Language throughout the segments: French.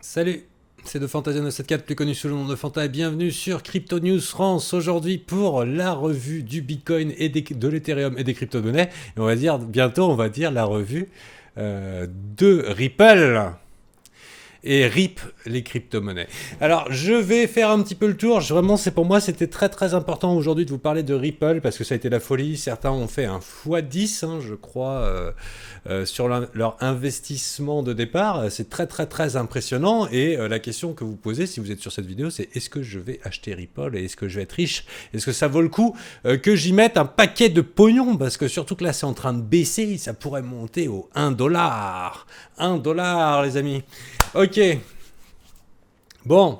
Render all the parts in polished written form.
Salut, c'est de Fantasia974, plus connu sous le nom de Fanta, et bienvenue sur Crypto News France aujourd'hui pour la revue du Bitcoin et de l'Ethereum et des crypto-monnaies. Et on va dire, bientôt, on va dire la revue de Ripple. Et RIP les crypto-monnaies. Alors, je vais faire un petit peu le tour. Vraiment, pour moi, c'était très très important aujourd'hui de vous parler de Ripple parce que ça a été la folie. Certains ont fait un x10, je crois, sur leur investissement de départ. C'est très très très impressionnant. Et la question que vous posez, si vous êtes sur cette vidéo, c'est est-ce que je vais acheter Ripple et est-ce que je vais être riche? Est-ce que ça vaut le coup que j'y mette un paquet de pognon? Parce que surtout que là, c'est en train de baisser. Ça pourrait monter au 1$. 1$, les amis. Ok. Bon.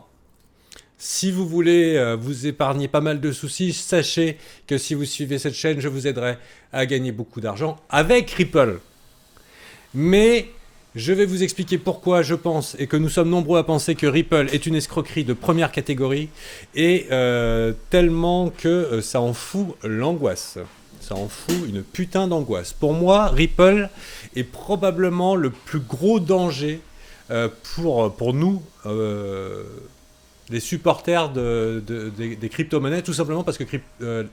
Si vous voulez vous épargner pas mal de soucis, sachez que si vous suivez cette chaîne, je vous aiderai à gagner beaucoup d'argent avec Ripple. Mais je vais vous expliquer pourquoi je pense, et que nous sommes nombreux à penser que Ripple est une escroquerie de première catégorie, et tellement que ça en fout l'angoisse. Ça en fout une putain d'angoisse. Pour moi, Ripple est probablement le plus gros danger pour nous, les supporters des crypto-monnaies, tout simplement parce que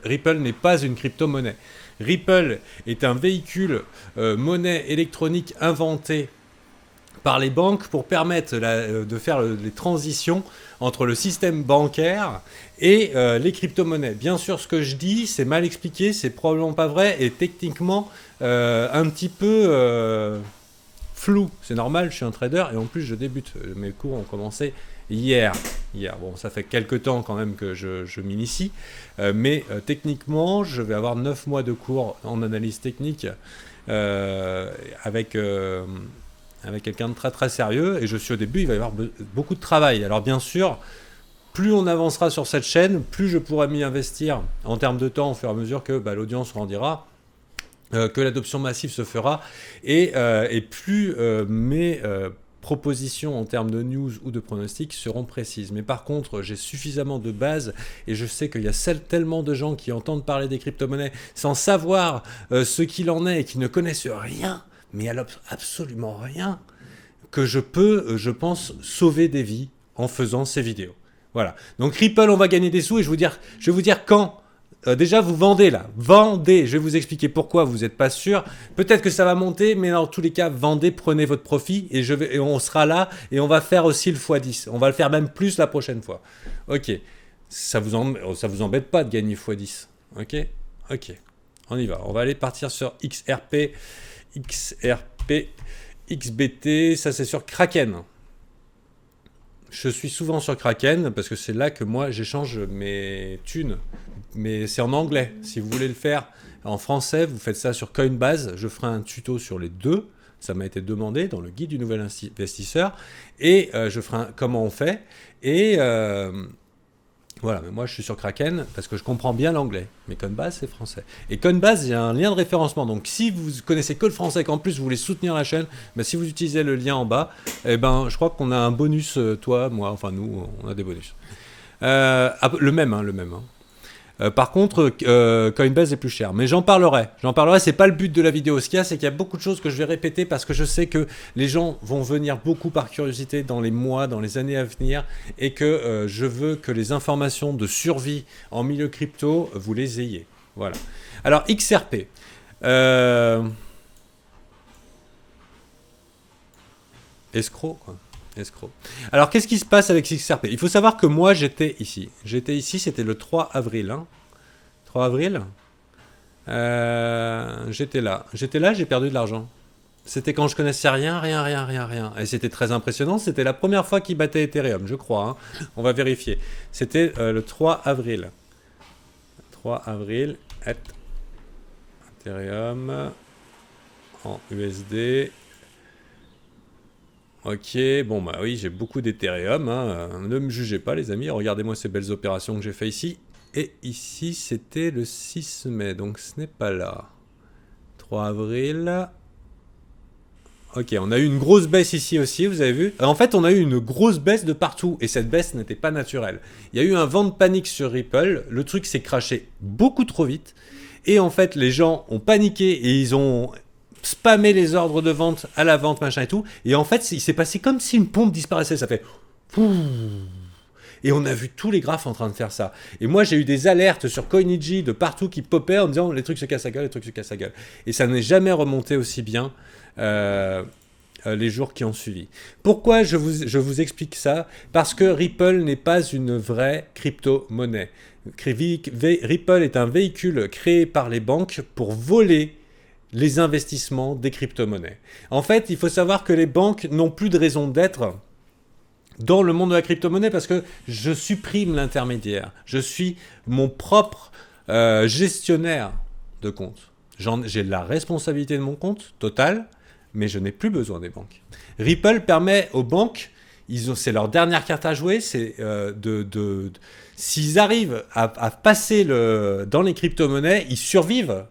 Ripple n'est pas une crypto-monnaie. Ripple est un véhicule monnaie électronique inventé par les banques pour permettre de faire les transitions entre le système bancaire et les crypto-monnaies. Bien sûr, ce que je dis, c'est mal expliqué, c'est probablement pas vrai et techniquement un petit peu flou. C'est normal, je suis un trader et en plus je débute. Mes cours ont commencé hier. Bon, ça fait quelques temps quand même que je m'initie, mais techniquement, je vais avoir 9 mois de cours en analyse technique avec quelqu'un de très très sérieux, et je suis au début, il va y avoir beaucoup de travail. Alors bien sûr, plus on avancera sur cette chaîne, plus je pourrai m'y investir en termes de temps au fur et à mesure que l'audience rendira, que l'adoption massive se fera, et plus mes propositions en termes de news ou de pronostics seront précises. Mais par contre, j'ai suffisamment de base et je sais qu'il y a tellement de gens qui entendent parler des crypto-monnaies sans savoir ce qu'il en est et qui ne connaissent rien, mais absolument rien, que je peux, je pense, sauver des vies en faisant ces vidéos. Voilà. Donc Ripple, on va gagner des sous et je vais vous dire quand. Déjà, vous vendez là. Vendez. Je vais vous expliquer pourquoi vous n'êtes pas sûr. Peut-être que ça va monter, mais dans tous les cas, vendez, prenez votre profit et on sera là et on va faire aussi le x10. On va le faire même plus la prochaine fois. Ok. Ça vous embête pas de gagner x10. Ok. Ok. On y va. On va aller partir sur XRP, XBT. Ça, c'est sur Kraken. Je suis souvent sur Kraken parce que c'est là que moi j'échange mes thunes. Mais c'est en anglais. Si vous voulez le faire en français, vous faites ça sur Coinbase. Je ferai un tuto sur les deux. Ça m'a été demandé dans le guide du nouvel investisseur. Et je ferai comment on fait. Et voilà, mais moi je suis sur Kraken parce que je comprends bien l'anglais. Mais Coinbase, c'est français. Et Coinbase, il y a un lien de référencement. Donc si vous connaissez que le français, qu'en plus vous voulez soutenir la chaîne, si vous utilisez le lien en bas, je crois qu'on a un bonus, toi, moi, enfin nous, on a des bonus. Le même. Par contre, Coinbase est plus cher. Mais j'en parlerai. C'est pas le but de la vidéo. Ce qu'il y a, c'est qu'il y a beaucoup de choses que je vais répéter parce que je sais que les gens vont venir beaucoup par curiosité dans les mois, dans les années à venir, et que je veux que les informations de survie en milieu crypto, vous les ayez. Voilà. Alors, XRP. Escroc, quoi. Escroc. Alors, qu'est-ce qui se passe avec XRP? Il faut savoir que moi, j'étais ici. C'était le 3 avril. 3 avril. J'étais là, j'ai perdu de l'argent. C'était quand je connaissais rien. Et c'était très impressionnant. C'était la première fois qu'il battait Ethereum, je crois. On va vérifier. C'était le 3 avril. 3 avril. Ethereum en USD. Ok, bon oui, j'ai beaucoup d'Ethereum, ne me jugez pas les amis, regardez-moi ces belles opérations que j'ai fait ici. Et ici, c'était le 6 mai, donc ce n'est pas là. 3 avril. Ok, on a eu une grosse baisse ici aussi, vous avez vu. En fait, on a eu une grosse baisse de partout, et cette baisse n'était pas naturelle. Il y a eu un vent de panique sur Ripple, le truc s'est crashé beaucoup trop vite, et en fait, les gens ont paniqué, et ils ont spammer les ordres de vente à la vente, machin et tout. Et en fait, il s'est passé comme si une pompe disparaissait. Ça fait... Et on a vu tous les graphes en train de faire ça. Et moi, j'ai eu des alertes sur Coiniji de partout qui popaient en disant les trucs se cassent la gueule, les trucs se cassent la gueule. Et ça n'est jamais remonté aussi bien les jours qui ont suivi. Pourquoi je vous explique ça? Parce que Ripple n'est pas une vraie crypto-monnaie. Ripple est un véhicule créé par les banques pour voler les investissements des crypto-monnaies. En fait, il faut savoir que les banques n'ont plus de raison d'être dans le monde de la crypto-monnaie parce que je supprime l'intermédiaire. Je suis mon propre gestionnaire de compte. J'ai la responsabilité de mon compte totale, mais je n'ai plus besoin des banques. Ripple permet aux banques, c'est leur dernière carte à jouer, c'est s'ils arrivent à passer dans les crypto-monnaies, ils survivent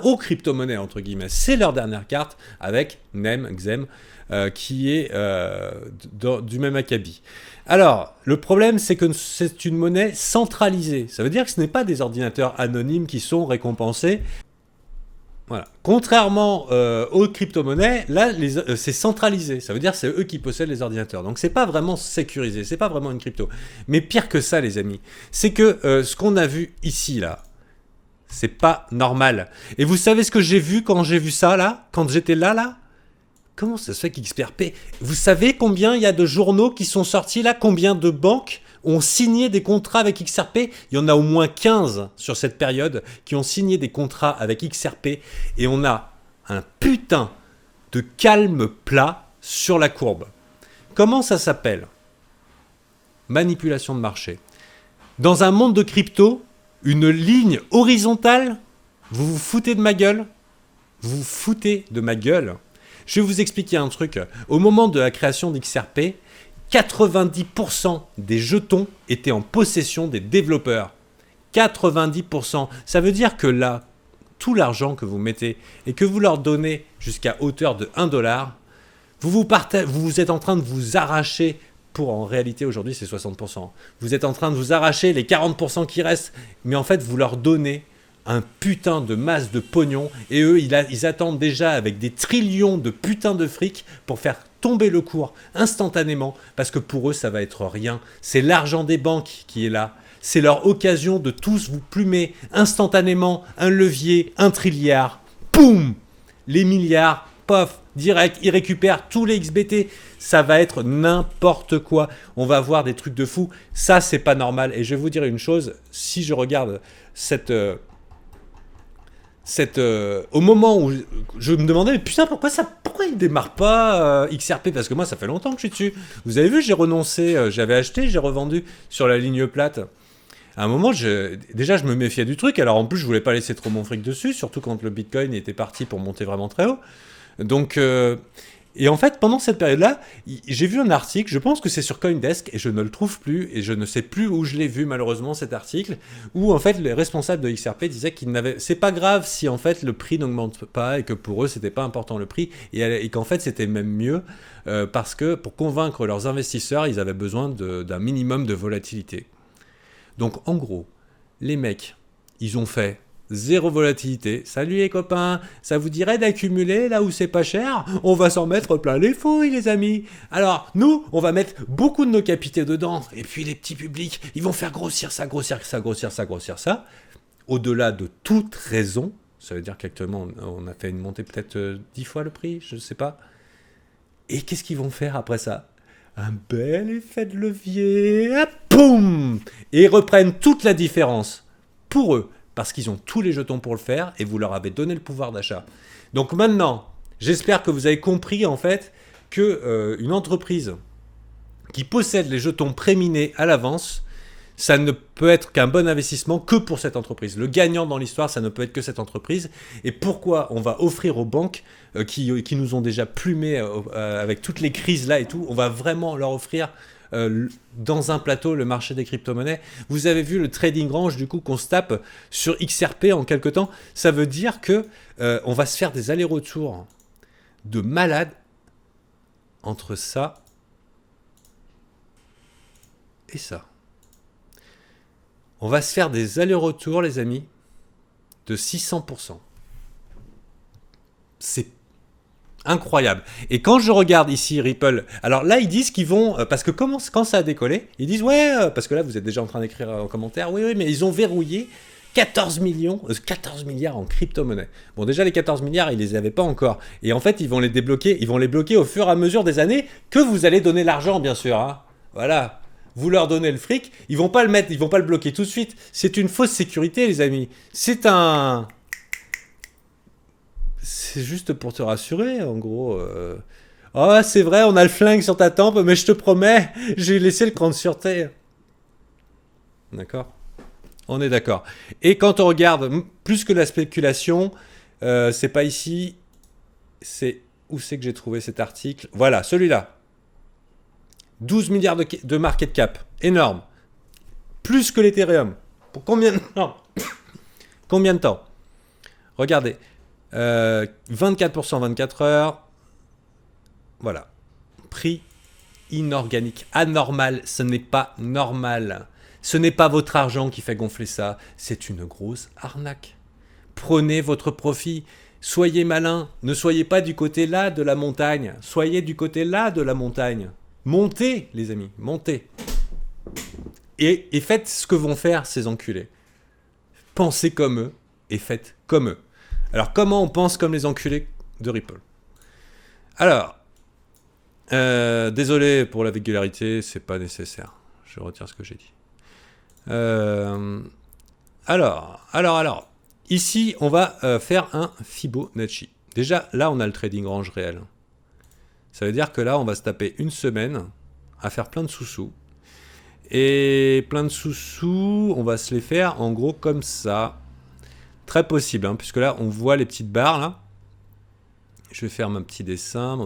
aux crypto-monnaies, entre guillemets. C'est leur dernière carte avec NEM, XEM, qui est du même acabit. Alors, le problème, c'est que c'est une monnaie centralisée. Ça veut dire que ce n'est pas des ordinateurs anonymes qui sont récompensés. Voilà. Contrairement aux crypto-monnaies, là, c'est centralisé. Ça veut dire que c'est eux qui possèdent les ordinateurs. Donc, c'est pas vraiment sécurisé. C'est pas vraiment une crypto. Mais pire que ça, les amis, c'est que ce qu'on a vu ici, là, c'est pas normal. Et vous savez ce que j'ai vu quand j'ai vu ça, là? Quand j'étais là? Comment ça se fait qu'XRP... Vous savez combien il y a de journaux qui sont sortis, là? Combien de banques ont signé des contrats avec XRP? Il y en a au moins 15 sur cette période qui ont signé des contrats avec XRP. Et on a un putain de calme plat sur la courbe. Comment ça s'appelle? Manipulation de marché. Dans un monde de crypto, une ligne horizontale, vous vous foutez de ma gueule? Vous vous foutez de ma gueule? Je vais vous expliquer un truc. Au moment de la création d'XRP, 90% des jetons étaient en possession des développeurs. 90%. Ça veut dire que là, tout l'argent que vous mettez et que vous leur donnez jusqu'à hauteur de 1 $, vous êtes en train de vous arracher. En réalité, aujourd'hui, c'est 60%. Vous êtes en train de vous arracher les 40% qui restent, mais en fait, vous leur donnez un putain de masse de pognon, et eux, ils attendent déjà avec des trillions de putains de fric pour faire tomber le cours instantanément, parce que pour eux, ça va être rien. C'est l'argent des banques qui est là. C'est leur occasion de tous vous plumer instantanément un levier, 1 trilliard. Poum! Les milliards, pof, direct, ils récupèrent tous les XBT. Ça va être n'importe quoi. On va voir des trucs de fou. Ça, c'est pas normal. Et je vais vous dire une chose. Si je regarde au moment où je me demandais, mais putain, pourquoi il démarre pas XRP? Parce que moi, ça fait longtemps que je suis dessus. Vous avez vu, j'ai renoncé. J'avais acheté, j'ai revendu sur la ligne plate. À un moment, déjà, je me méfiais du truc. Alors, en plus, je voulais pas laisser trop mon fric dessus, surtout quand le Bitcoin était parti pour monter vraiment très haut. Donc, et en fait, pendant cette période-là, j'ai vu un article, je pense que c'est sur CoinDesk, et je ne le trouve plus, et je ne sais plus où je l'ai vu malheureusement cet article, où en fait les responsables de XRP disaient c'est pas grave si en fait le prix n'augmente pas, et que pour eux c'était pas important le prix, et qu'en fait c'était même mieux, parce que pour convaincre leurs investisseurs, ils avaient besoin d'un minimum de volatilité. Donc en gros, les mecs, ils ont fait 0 volatilité. Salut les copains, ça vous dirait d'accumuler là où c'est pas cher? On va s'en mettre plein les fouilles les amis. Alors nous, on va mettre beaucoup de nos capitaux dedans. Et puis les petits publics, ils vont faire grossir ça. Au-delà de toute raison, ça veut dire qu'actuellement on a fait une montée peut-être 10 fois le prix, je ne sais pas. Et qu'est-ce qu'ils vont faire après ça? Un bel effet de levier. Ah, boum! Et ils reprennent toute la différence pour eux. Parce qu'ils ont tous les jetons pour le faire et vous leur avez donné le pouvoir d'achat. Donc maintenant, j'espère que vous avez compris en fait que une entreprise qui possède les jetons préminés à l'avance, ça ne peut être qu'un bon investissement que pour cette entreprise. Le gagnant dans l'histoire, ça ne peut être que cette entreprise. Et pourquoi on va offrir aux banques qui nous ont déjà plumés avec toutes les crises là et tout, on va vraiment leur offrir dans un plateau le marché des crypto-monnaies. Vous avez vu le trading range du coup qu'on se tape sur XRP en quelque temps. Ça veut dire que on va se faire des allers-retours de malades entre ça et ça. On va se faire des allers-retours les amis de 600%. C'est incroyable. Et quand je regarde ici Ripple, alors là ils disent qu'ils vont, parce que quand ça a décollé, ils disent ouais, parce que là vous êtes déjà en train d'écrire en commentaire, oui, mais ils ont verrouillé 14 milliards en crypto-monnaie. Bon, déjà les 14 milliards, ils les avaient pas encore. Et en fait, ils vont les bloquer au fur et à mesure des années que vous allez donner l'argent, bien sûr. Hein. Voilà. Vous leur donnez le fric, ils vont pas le bloquer tout de suite. C'est une fausse sécurité, les amis. C'est juste pour te rassurer, en gros. Oh, c'est vrai, on a le flingue sur ta tempe, mais je te promets, j'ai laissé le crâne sur terre. D'accord ? On est d'accord. Et quand on regarde, plus que la spéculation, c'est pas ici, c'est où c'est que j'ai trouvé cet article. Voilà, celui-là. 12 milliards de market cap. Énorme. Plus que l'Ethereum. Pour combien de temps ? Combien de temps ? Regardez. 24% 24 heures. Voilà. Prix inorganique. Anormal. Ce n'est pas normal. Ce n'est pas votre argent qui fait gonfler ça. C'est une grosse arnaque. Prenez votre profit. Soyez malin. Ne soyez pas du côté là de la montagne. Soyez du côté là de la montagne. Montez, les amis. Montez. Et faites ce que vont faire ces enculés. Pensez comme eux et faites comme eux. Alors, comment on pense comme les enculés de Ripple ? Alors, désolé pour la vulgarité, c'est pas nécessaire. Je retire ce que j'ai dit. Alors. Ici, on va faire un Fibonacci. Déjà, là, on a le trading range réel. Ça veut dire que là, on va se taper une semaine à faire plein de sous-sous. Et plein de sous-sous, on va se les faire en gros comme ça. Très possible, hein, puisque là, on voit les petites barres, là. Je vais faire mon petit dessin.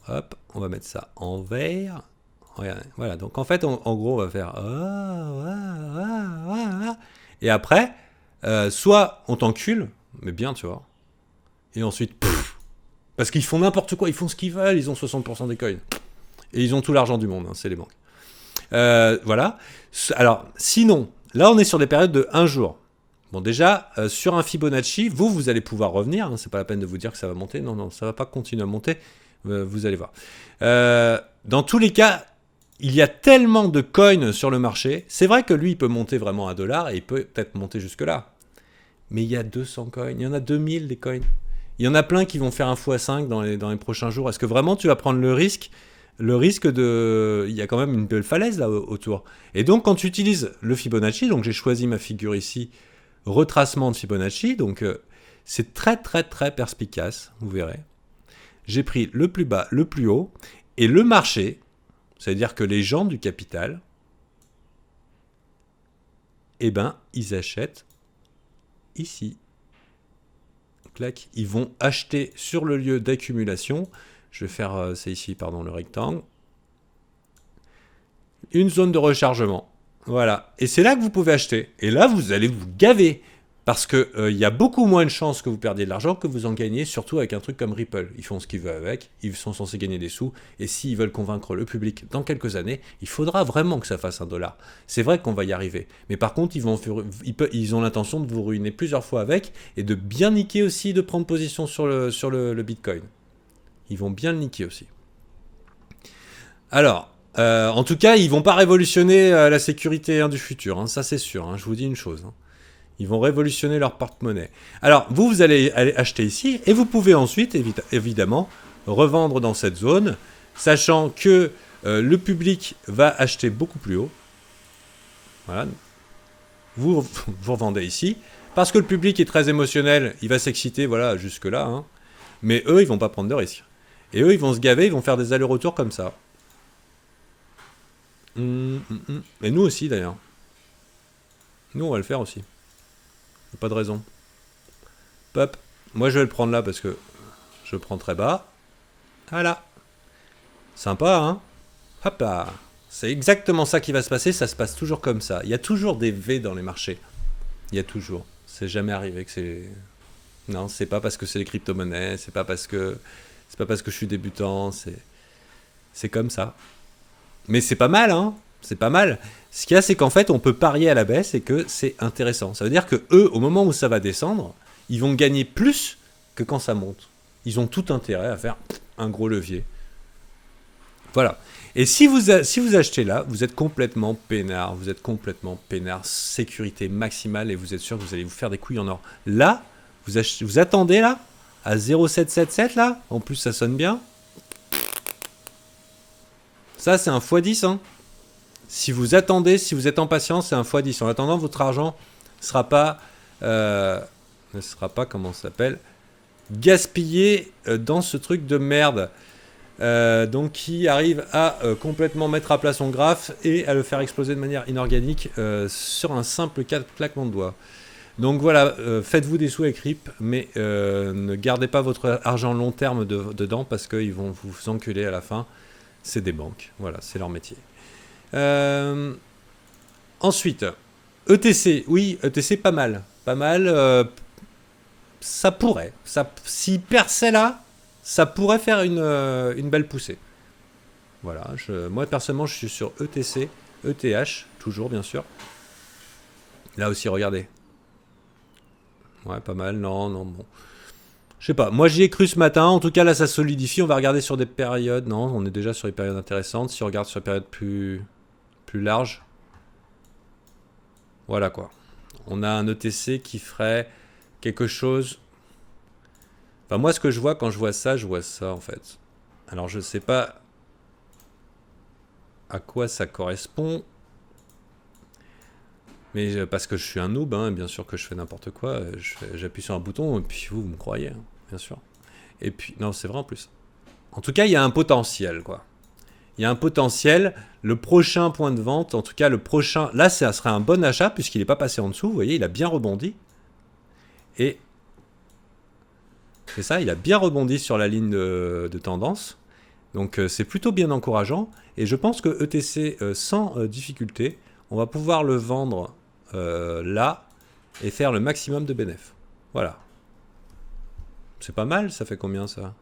Hop, on va mettre ça en vert. Regardez, voilà, donc en fait, en gros, on va faire... Et après, soit on t'encule, mais bien, tu vois. Et ensuite, parce qu'ils font n'importe quoi, ils font ce qu'ils veulent, ils ont 60% des coins. Et ils ont tout l'argent du monde, hein, c'est les banques. Voilà. Alors, sinon, là, on est sur des périodes de 1 jour. Bon, déjà, sur un Fibonacci, vous allez pouvoir revenir. Hein, c'est pas la peine de vous dire que ça va monter. Non, ça va pas continuer à monter. Vous allez voir. Dans tous les cas, il y a tellement de coins sur le marché. C'est vrai que lui, il peut monter vraiment à $, et il peut peut-être monter jusque-là. Mais il y a 200 coins. Il y en a 2000 des coins. Il y en a plein qui vont faire un x5 dans les prochains jours. Est-ce que vraiment tu vas prendre le risque de... Il y a quand même une belle falaise là autour. Et donc, quand tu utilises le Fibonacci, donc j'ai choisi ma figure ici, retracement de Fibonacci, donc c'est très très très perspicace, vous verrez. J'ai pris le plus bas, le plus haut, et le marché, c'est-à-dire que les gens du capital, eh ben, ils achètent ici. Clac, ils vont acheter sur le lieu d'accumulation. Je vais faire, c'est ici, pardon, le rectangle. Une zone de rechargement. Voilà. Et c'est là que vous pouvez acheter. Et là, vous allez vous gaver. Parce qu'il y a beaucoup moins de chances que vous perdiez de l'argent que vous en gagnez, surtout avec un truc comme Ripple. Ils font ce qu'ils veulent avec, ils sont censés gagner des sous, et s'ils veulent convaincre le public dans quelques années, il faudra vraiment que ça fasse $1. C'est vrai qu'on va y arriver. Mais par contre, ils ont l'intention de vous ruiner plusieurs fois avec, et de bien niquer aussi, de prendre position sur le Bitcoin. Ils vont bien le niquer aussi. Alors, en tout cas, ils vont pas révolutionner la sécurité du futur, hein, ça c'est sûr, hein, je vous dis une chose. Hein. Ils vont révolutionner leur porte-monnaie. Alors, vous allez aller acheter ici, et vous pouvez ensuite, évidemment, revendre dans cette zone, sachant que le public va acheter beaucoup plus haut. Voilà. Vous revendez ici, parce que le public est très émotionnel, il va s'exciter, voilà, jusque-là. Hein. Mais eux, ils vont pas prendre de risques. Et eux, ils vont se gaver, ils vont faire des allers-retours comme ça. Et nous aussi, d'ailleurs. Nous, on va le faire aussi. Pas de raison. Pop. Moi, je vais le prendre là parce que je prends très bas. Voilà. Sympa, hein? Hop là. C'est exactement ça qui va se passer. Ça se passe toujours comme ça. Il y a toujours des V dans les marchés. Il y a toujours. C'est jamais arrivé que c'est... Non, c'est pas parce que c'est les crypto-monnaies. C'est pas parce que je suis débutant. C'est comme ça. Mais c'est pas mal, hein? C'est pas mal. Ce qu'il y a, c'est qu'en fait, on peut parier à la baisse et que c'est intéressant. Ça veut dire que eux, au moment où ça va descendre, ils vont gagner plus que quand ça monte. Ils ont tout intérêt à faire un gros levier. Voilà. Et si vous achetez là, vous êtes complètement peinard. Vous êtes complètement peinard. Sécurité maximale et vous êtes sûr que vous allez vous faire des couilles en or. Là, vous attendez là, à 0,777 là. En plus, ça sonne bien. Ça, c'est un x10. Hein. Si vous attendez, si vous êtes en patience, c'est un x10. En attendant, votre argent ne sera pas, comment ça s'appelle, gaspillé dans ce truc de merde. Donc qui arrive à complètement mettre à plat son graphe et à le faire exploser de manière inorganique sur un simple claquement de doigts. Donc voilà, faites-vous des sous avec RIP, mais ne gardez pas votre argent long terme dedans parce qu'ils vont vous enculer à la fin. C'est des banques, voilà, c'est leur métier. Ensuite, ETC, oui, ETC pas mal. Pas mal, ça pourrait. S'il perçait là, ça pourrait faire une belle poussée. Voilà, moi personnellement je suis sur ETC, ETH, toujours bien sûr. Là aussi, regardez. Ouais, pas mal, non, bon. Je sais pas, moi j'y ai cru ce matin, en tout cas là ça solidifie, on va regarder sur des périodes, non, on est déjà sur des périodes intéressantes, si on regarde sur des périodes plus larges, voilà quoi. On a un ETC qui ferait quelque chose, enfin moi ce que je vois quand je vois ça en fait. Alors je sais pas à quoi ça correspond, mais parce que je suis un noob, hein, bien sûr que je fais n'importe quoi, j'appuie sur un bouton et puis vous me croyez, hein, bien sûr. Et puis, non, c'est vrai en plus. En tout cas, il y a un potentiel, quoi. Il y a un potentiel. Le prochain point de vente, en tout cas, le prochain... Là, ça serait un bon achat puisqu'il n'est pas passé en dessous. Vous voyez, il a bien rebondi. Et c'est ça, il a bien rebondi sur la ligne de tendance. Donc, c'est plutôt bien encourageant. Et je pense que ETC, sans difficulté, on va pouvoir le vendre là et faire le maximum de bénéfices. Voilà. C'est pas mal, ça fait combien ça?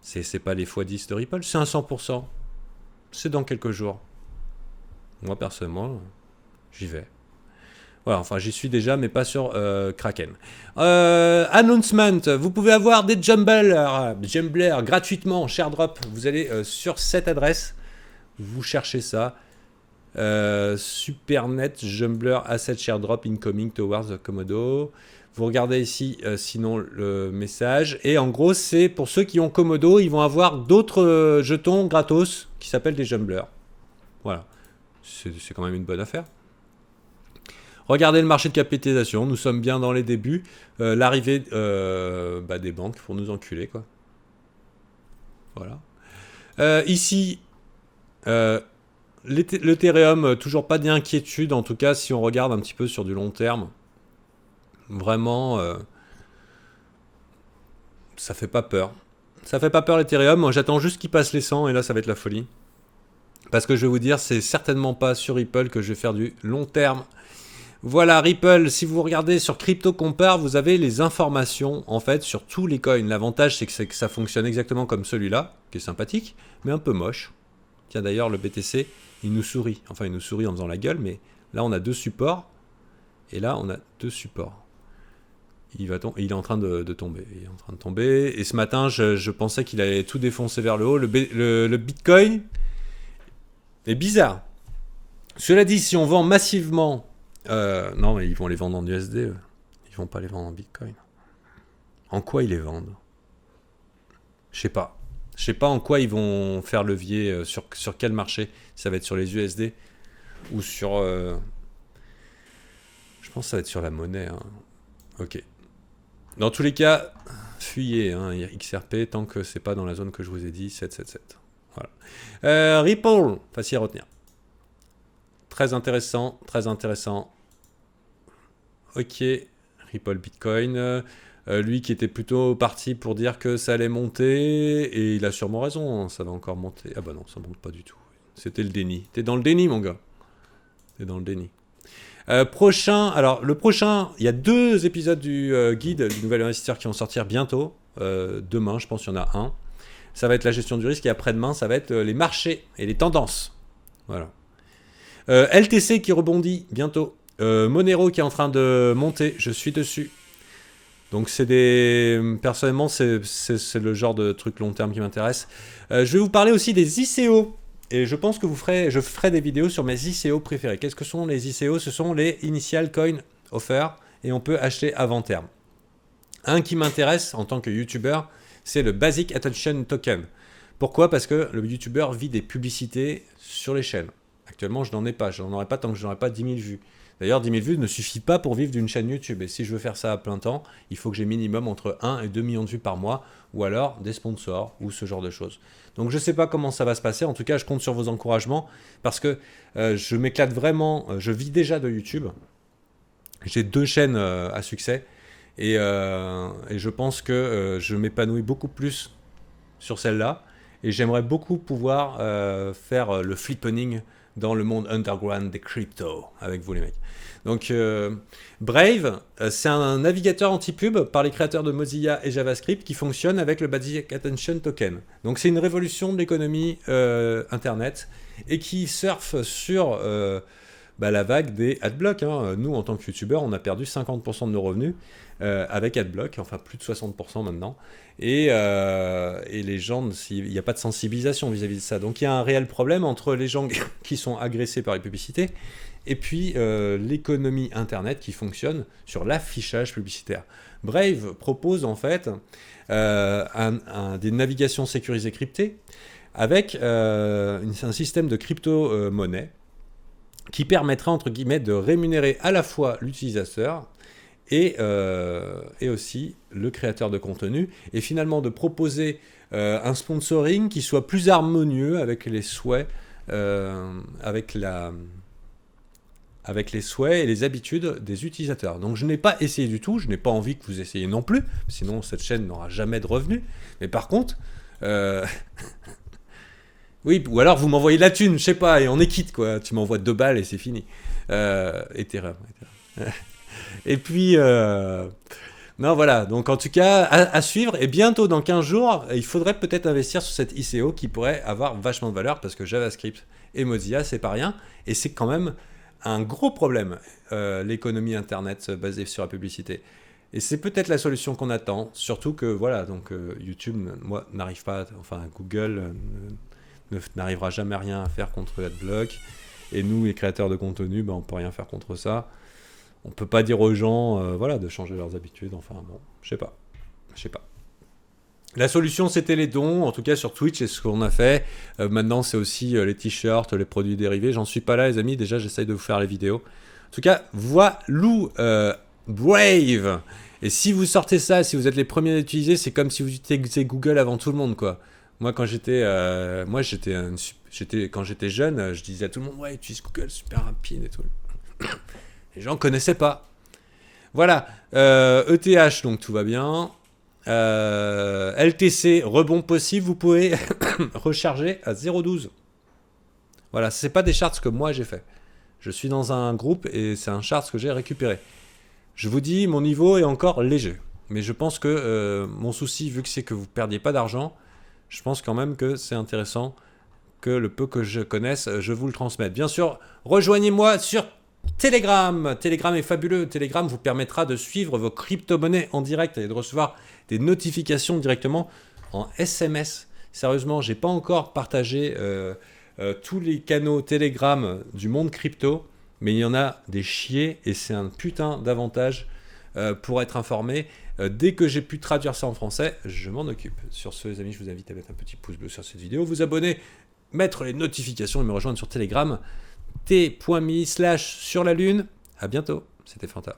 C'est pas les x10 de Ripple, c'est un 100%. C'est dans quelques jours. Moi, personnellement, j'y vais. Voilà, enfin, j'y suis déjà, mais pas sur Kraken. Announcement, vous pouvez avoir des jumblers gratuitement, ShareDrop. Vous allez sur cette adresse, vous cherchez ça. Supernet Jumbler Asset ShareDrop Incoming Towards Komodo. Vous regardez ici, sinon, le message. Et en gros, c'est pour ceux qui ont Komodo, ils vont avoir d'autres jetons gratos qui s'appellent des jumblers. Voilà. C'est quand même une bonne affaire. Regardez le marché de capitalisation. Nous sommes bien dans les débuts. L'arrivée des banques pour nous enculer, quoi. Voilà. Ici, l'Ethereum, toujours pas d'inquiétude. En tout cas, si on regarde un petit peu sur du long terme. Vraiment, ça fait pas peur. Ça fait pas peur l'Ethereum. Moi, j'attends juste qu'il passe les 100 et là, ça va être la folie. Parce que je vais vous dire, c'est certainement pas sur Ripple que je vais faire du long terme. Voilà, Ripple, si vous regardez sur Crypto Compare, vous avez les informations, en fait, sur tous les coins. L'avantage, c'est que ça fonctionne exactement comme celui-là, qui est sympathique, mais un peu moche. Tiens, d'ailleurs, le BTC, il nous sourit. Enfin, il nous sourit en faisant la gueule, mais là, on a deux supports. Et là, on a deux supports. Il est en train de tomber. Il est en train de tomber. Et ce matin, je pensais qu'il allait tout défoncer vers le haut. Le Bitcoin est bizarre. Cela dit, si on vend massivement... non, mais ils vont les vendre en USD. Ils vont pas les vendre en Bitcoin. En quoi ils les vendent? Je sais pas. Je sais pas en quoi ils vont faire levier. Sur quel marché? Ça va être sur les USD ou sur... Je pense que ça va être sur la monnaie. Hein. Ok. Dans tous les cas, fuyez hein, XRP tant que c'est pas dans la zone que je vous ai dit, 777. Voilà. Ripple, facile à retenir. Très intéressant, très intéressant. Ok, Ripple Bitcoin. Lui qui était plutôt parti pour dire que ça allait monter, et il a sûrement raison, hein, ça va encore monter. Ah bah non, ça monte pas du tout. C'était le déni. T'es dans le déni, mon gars. T'es dans le déni. Alors le prochain, il y a 2 épisodes du guide du nouvel investisseur qui vont sortir bientôt. Demain, je pense qu'il y en a un. Ça va être la gestion du risque, et après-demain, ça va être les marchés et les tendances. Voilà. LTC qui rebondit bientôt. Monero qui est en train de monter, je suis dessus. Donc personnellement, c'est le genre de truc long terme qui m'intéresse. Je vais vous parler aussi des ICO. Et je pense que je ferai des vidéos sur mes ICO préférés. Qu'est-ce que sont les ICO? Ce sont les Initial Coin Offer et on peut acheter avant terme. Un qui m'intéresse en tant que YouTuber, c'est le Basic Attention Token. Pourquoi? Parce que le YouTuber vit des publicités sur les chaînes. Actuellement, je n'en ai pas. Je n'en aurai pas tant que je n'aurai pas 10 000 vues. D'ailleurs, 10 000 vues ne suffit pas pour vivre d'une chaîne YouTube. Et si je veux faire ça à plein temps, il faut que j'ai minimum entre 1 et 2 millions de vues par mois, ou alors des sponsors, ou ce genre de choses. Donc je ne sais pas comment ça va se passer. En tout cas, je compte sur vos encouragements, parce que je m'éclate vraiment. Je vis déjà de YouTube. J'ai 2 chaînes à succès. Et je pense que je m'épanouis beaucoup plus sur celle-là. Et j'aimerais beaucoup pouvoir faire le flippening dans le monde underground des cryptos avec vous les mecs. Donc Brave, c'est un navigateur anti-pub par les créateurs de Mozilla et JavaScript qui fonctionne avec le Basic Attention Token. Donc c'est une révolution de l'économie Internet et qui surfe sur la vague des adblocks. Nous, en tant que youtubeurs, on a perdu 50% de nos revenus avec adblock, enfin plus de 60% maintenant. Et les gens, il n'y a pas de sensibilisation vis-à-vis de ça. Donc il y a un réel problème entre les gens qui sont agressés par les publicités et puis l'économie Internet qui fonctionne sur l'affichage publicitaire. Brave propose en fait des navigations sécurisées cryptées avec un système de crypto-monnaie qui permettrait entre guillemets de rémunérer à la fois l'utilisateur et aussi le créateur de contenu, et finalement de proposer un sponsoring qui soit plus harmonieux avec les souhaits, avec les souhaits et les habitudes des utilisateurs. Donc je n'ai pas essayé du tout, je n'ai pas envie que vous essayiez non plus, sinon cette chaîne n'aura jamais de revenus. Mais par contre, oui, ou alors vous m'envoyez de la thune, je sais pas, et on est quitte quoi. Tu m'envoies 2 balles et c'est fini. Ethereum. Et puis, non voilà, donc en tout cas, à suivre, et bientôt dans 15 jours, il faudrait peut-être investir sur cette ICO qui pourrait avoir vachement de valeur, parce que JavaScript et Mozilla, c'est pas rien, et c'est quand même un gros problème, l'économie Internet basée sur la publicité. Et c'est peut-être la solution qu'on attend, surtout que, voilà, donc YouTube, moi, n'arrive pas, enfin Google n'arrivera jamais rien à faire contre AdBlock, et nous, les créateurs de contenu, on peut rien faire contre ça. On peut pas dire aux gens de changer leurs habitudes, enfin bon, je sais pas. La solution c'était les dons, en tout cas sur Twitch, c'est ce qu'on a fait. Maintenant c'est aussi les t-shirts, les produits dérivés. J'en suis pas là les amis, déjà j'essaye de vous faire les vidéos. En tout cas, voilà Brave. Et si vous sortez ça, si vous êtes les premiers à l'utiliser, c'est comme si vous utilisez Google avant tout le monde quoi. Moi quand j'étais quand j'étais jeune, je disais à tout le monde ouais utilise Google, super rapide et tout. Les gens ne connaissaient pas. Voilà. ETH, donc tout va bien. LTC, rebond possible. Vous pouvez recharger à 0,12. Voilà, ce n'est pas des charts que moi j'ai fait. Je suis dans un groupe et c'est un chart que j'ai récupéré. Je vous dis, mon niveau est encore léger. Mais je pense que mon souci, vu que c'est que vous ne perdiez pas d'argent, je pense quand même que c'est intéressant que le peu que je connaisse, je vous le transmette. Bien sûr, rejoignez-moi sur Telegram. Telegram est fabuleux. Telegram vous permettra de suivre vos crypto-monnaies en direct et de recevoir des notifications directement en SMS. Sérieusement, j'ai pas encore partagé tous les canaux Telegram du monde crypto, mais il y en a des chiés et c'est un putain d'avantage pour être informé. Dès que j'ai pu traduire ça en français, je m'en occupe. Sur ce, les amis, je vous invite à mettre un petit pouce bleu sur cette vidéo, vous abonner, mettre les notifications et me rejoindre sur Telegram. T.me/sur la lune. À bientôt. C'était Fanta.